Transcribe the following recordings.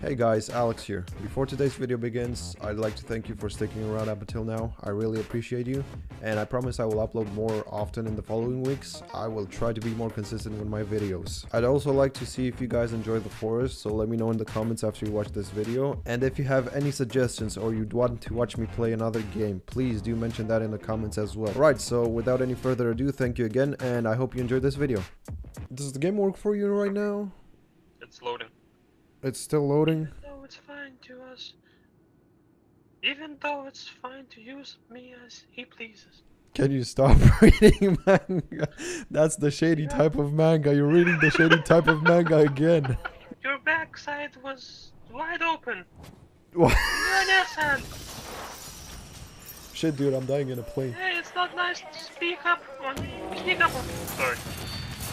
Hey guys, Alex here. Before today's video begins, I'd like to thank you for sticking around up until now. I really appreciate you, and I promise I will upload more often in the following weeks. I will try to be more consistent with my videos. I'd also like to see if you guys enjoy the forest, so let me know in the comments after you watch this video. And if you have any suggestions or you'd want to watch me play another game, please do mention that in the comments as well. Right, so without any further ado, thank you again, and I hope you enjoyed this video. Does the game work for you right now? It's loading. It's still loading? No, it's fine to us. Even though it's fine to use me as he pleases. Can you stop reading manga? That's the shady type of manga. You're reading the shady type of manga again. Your backside was wide open. What? You're an asshat. Shit, dude, I'm dying in a plane. Hey, it's not nice to speak up on. Speak up on. Sorry.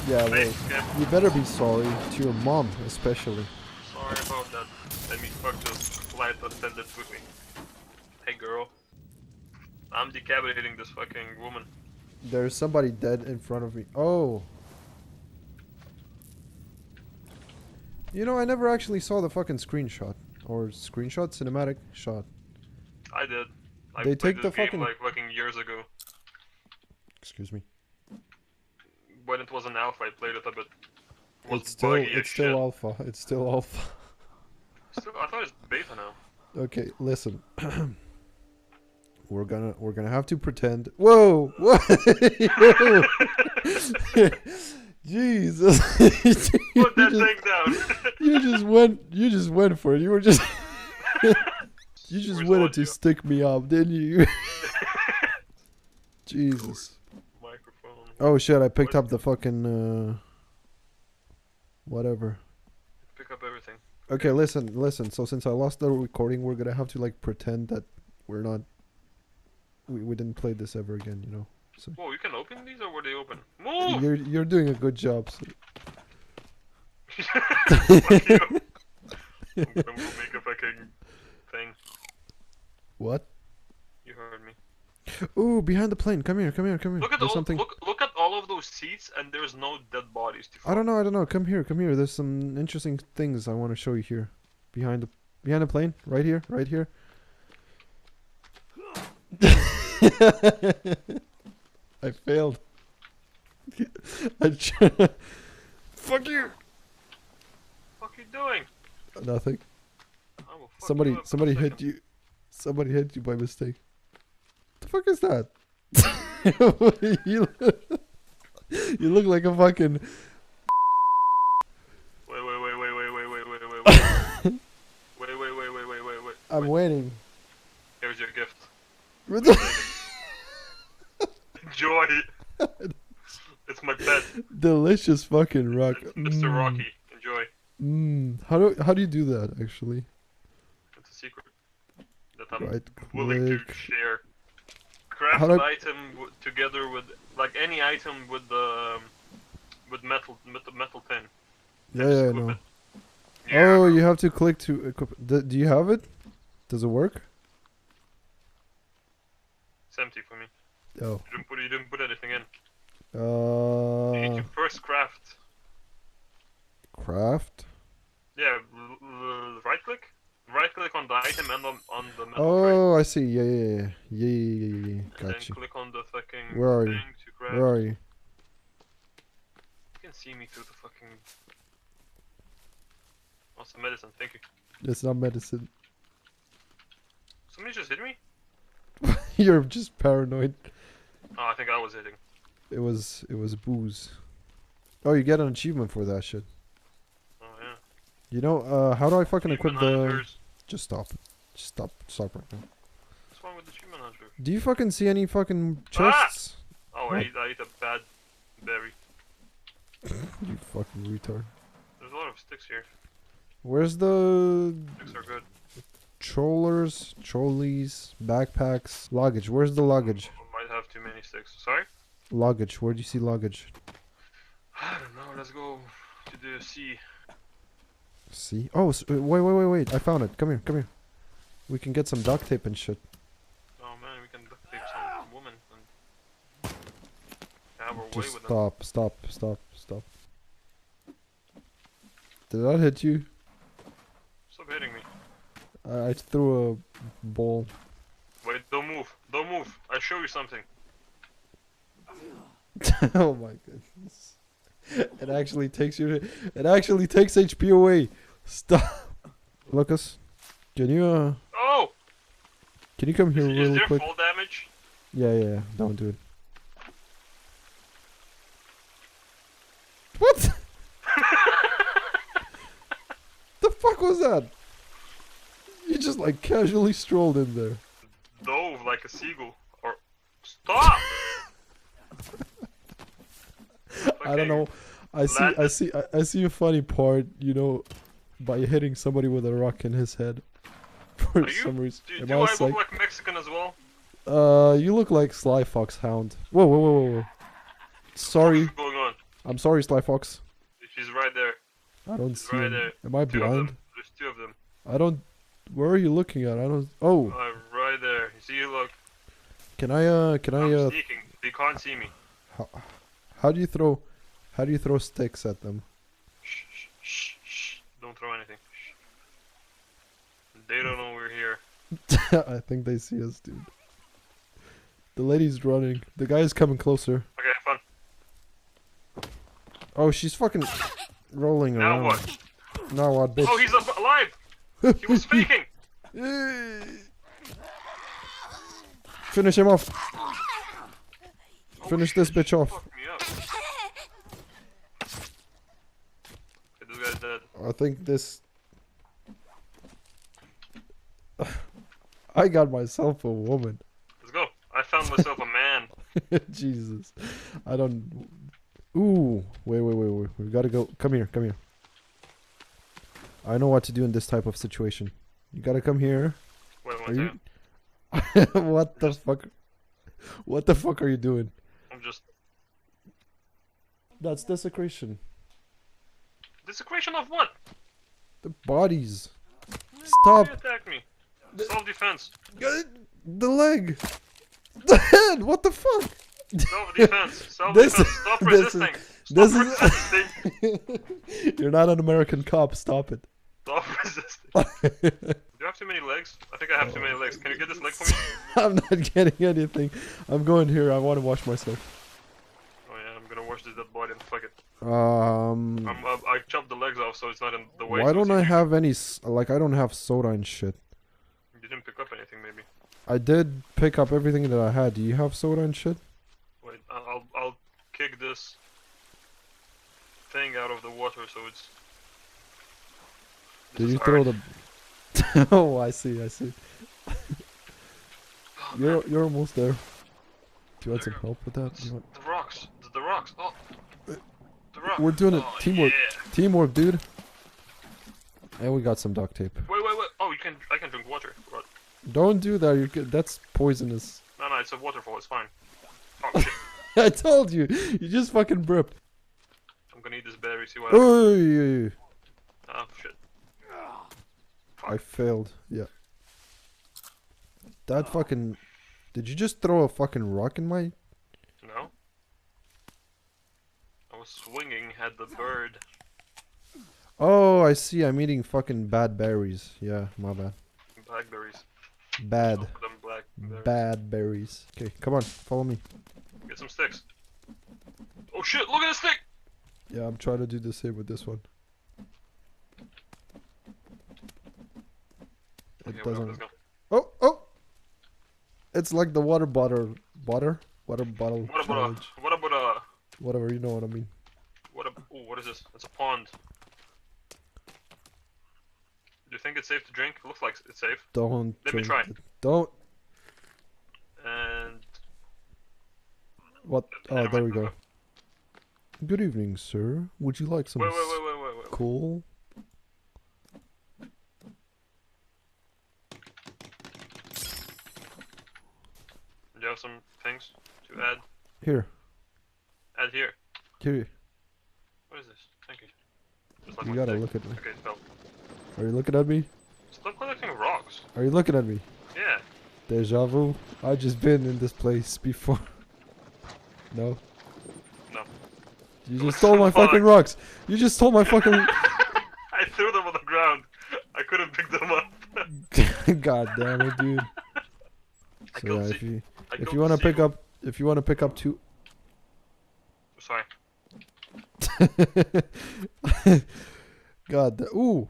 Yeah, well, you better be sorry to your mom, especially. Sorry about that. Let me fuck this flight attendant with me. Hey, girl. I'm decapitating this fucking woman. There's somebody dead in front of me. Oh. You know, I never actually saw the fucking screenshot. Or screenshot? Cinematic shot. I did. I They played take this the game fucking... like fucking years ago. Excuse me. When it was an alpha, I played it a bit. It's still alpha. It's still alpha. I thought it's beta now. Okay, listen. We're gonna have to pretend. Whoa! What? Jesus! Put that thing down. You just went for it. You were just. You just wanted to stick me up, didn't you? Jesus. Microphone. Oh shit! I picked up the fucking. Whatever. Pick up everything. Okay, listen. So since I lost the recording, we're gonna have to like pretend that we're not. We didn't play this ever again, you know. So. Whoa, you can open these, or were they open? Move! You're doing a good job. So. Fuck you. I'm gonna make a fucking thing. What? You heard me. Ooh, behind the plane. Come here. Look at There's all. something. Look at all of those seats, and there's no dead bodies to find. I don't know. Come here. There's some interesting things I want to show you here. Behind the plane. Right here. I failed. Fuck you. What you doing? Nothing. I will fuck Somebody you up hit you. Somebody hit you by mistake. The fuck is that? You look like a fucking. Wait. Wait. I'm waiting. Here's your gift. What the- Enjoy. It's my pet. Delicious fucking rock. It's Mr. Rocky. Enjoy. How do you do that actually? It's a secret that I'm Right willing to click. share. Craft an item together with any item with the metal pin. Yeah, I know. Yeah. Oh, you have to click to equip. Do you have it? Does it work? It's empty for me. Oh. You didn't put anything in. You need to first craft. Craft? Yeah, right click. Right click on the item and on the metal Oh, I see. Yeah. and then Gotcha. click on the fucking Where are thing you? to craft. Where are you? You can see me through the fucking. Oh, some medicine. Thank you. It's not medicine. Somebody just hit me. You're just paranoid. Oh, I think I was hitting. It was booze. Oh, you get an achievement for that shit. Oh yeah. You know, how do I fucking equip Achievement the... hunters. Just stop. Stop right now. What's wrong with the achievement hunter? Do you fucking see any fucking chests? Oh, I ate a bad berry. You fucking retard. There's a lot of sticks here. Where's the... Sticks are good. Trolleys, backpacks, luggage? Where's the luggage? I might have too many sticks. Sorry? Luggage. Where do you see luggage? I don't know. Let's go to the sea. See? Oh, wait. I found it. Come here. We can get some duct tape and shit. Oh man, we can duct tape some woman and have our way Just with them. stop. Did that hit you? Stop hitting me. I threw a ball. Wait, don't move. Don't move. I show you something. Oh my goodness. It actually takes HP away. Stop. Lucas, can you Oh! come here Is real there quick? full damage? Yeah. Don't do it. What? The fuck was that? You just like casually strolled in there. Dove like a seagull. Or stop! I don't know. I see a funny part, you know, by hitting somebody with a rock in his head. For some reason. Do I look like Mexican as well? You look like Sly Fox Hound. Whoa. Sorry. What's going on? I'm sorry, Sly Fox. She's right there. I don't She's see right him. there. Am I Two of blind? them. There's two of them. I don't. Where are you looking at? I don't. Oh. Right there. You see, look. Can I I'm sneaking. They can't see me. How do you throw sticks at them? Shh. Don't throw anything. Shh. They don't know we're here. I think they see us, dude. The lady's running. The guy's coming closer. Okay, have fun. Oh, she's fucking rolling Now around. what? Now what, bitch? Oh, he's alive! He was faking! Finish him off. Oh, Finish this bitch off. Fuck me up. Okay, this guy's dead. I think this... I got myself a woman. Let's go. I found myself a man. Jesus. I don't... Ooh. Wait. We gotta go. Come here. I know what to do in this type of situation. You gotta come here. Wait Are one you... second. What the fuck? What the fuck are you doing? I'm just... That's desecration. Desecration of what? The bodies. Why Stop. you attack me? Self-defense. The leg. The head. What the fuck? Self-defense. Self-defense. Stop resisting. This Stop is- resisting. You're not an American cop. Stop it. Stop resisting. Do you have too many legs? I think I have too many legs. Can you get this leg for me? I'm not getting anything. I'm going here. I want to wash myself. Oh yeah, I'm gonna wash this dead body and fuck it. I I chopped the legs off so it's not in the way. Why so don't it's I easy. have any... Like, I don't have soda and shit. You didn't pick up anything, maybe. I did pick up everything that I had. Do you have soda and shit? Wait, I'll kick this thing out of the water so it's... Did you throw the... Oh, I see. Oh, You're almost there. Do you want There some you go. help with that? It's the rocks. The rocks. Oh. The rocks. We're doing it. Oh, Teamwork. Yeah. Teamwork, dude. And we got some duct tape. Wait. Oh, I can drink water. What? Don't do that. That's poisonous. No, it's a waterfall. It's fine. Oh shit. I told you. You just fucking burped. I'm gonna eat this berry. See what. Oh, Oh shit. I failed. Yeah. That fucking... Did you just throw a fucking rock in my... No. I was swinging at the bird. Oh, I see. I'm eating fucking bad berries. Yeah, my bad. Blackberries. Bad. Don't put them blackberries. Bad berries. Okay, come on. Follow me. Get some sticks. Oh shit! Look at the stick. Yeah, I'm trying to do the same with this one. It Okay, doesn't... let's go. Oh! It's like the water bottle... Water bottle What challenge. about Whatever, you know what I mean. oh, what is this? It's a pond. Do you think it's safe to drink? It looks like it's safe. Don't Let me drink try. it. Don't... And What? Oh, Never there we mind. go. Good evening, sir. Would you like some wait. coal? Do you have some things to add? Here. Add here. Here. What is this? Thank you. Just like You my gotta stick. look at me. Okay, it fell. Are you looking at me? Stop collecting rocks. Are you looking at me? Yeah. Deja vu. I just been in this place before. No? No. You just stole my fucking rocks! You just stole my fucking... I threw them on the ground. I couldn't God damn it, dude. I So killed yeah, the- I if killed you want to the pick seagull. up, if you want to pick up two. Sorry. God, ooh.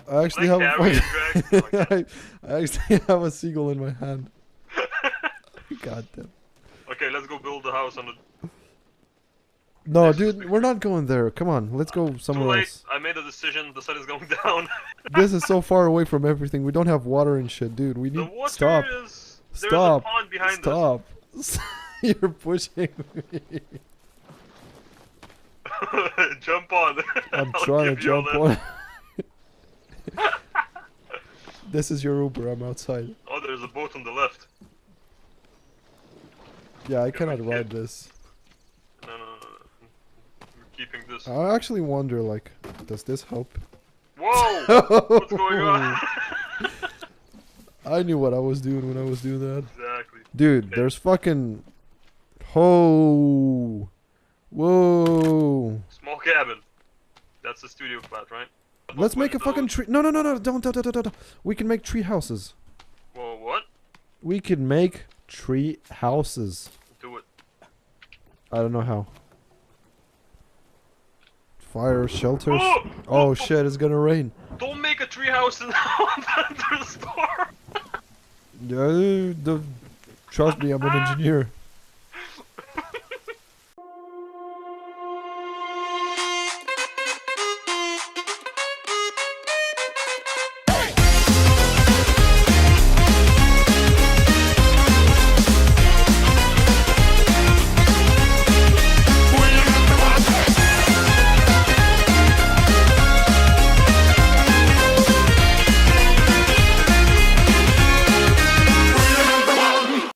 I actually Can have I a carry and drag? No, I can't. I actually have a seagull in my hand. God damn. Okay, let's go build the house on the. No, This is dude, we're not going there. Come on, let's go Too somewhere late. else. I made a decision. The sun is going down. This is so far away from everything. We don't have water and shit, dude. We The need water stop. is. There's a Stop. pond behind Stop. You're pushing me. us. Jump on. I'm I'll trying to give you a jump lift. on. This is your Uber. I'm outside. Oh, there's a boat on the left. Yeah, I cannot kid. ride this. No. We're keeping this. I actually wonder, like, does this help? Whoa! What's going on? I knew what I was doing when I was doing that. Exactly. Dude, Okay. there's fucking... Whoa! Whoa! Small cabin. That's the studio flat, right? Let's make a fucking Windows. tree... No, don't. We can make tree houses. Whoa, what? We can make tree houses. Do it. I don't know how. Fire shelters. Oh! Oh shit, it's gonna rain. Don't make a treehouse in the thunderstorm! Yeah, trust me, I'm an engineer.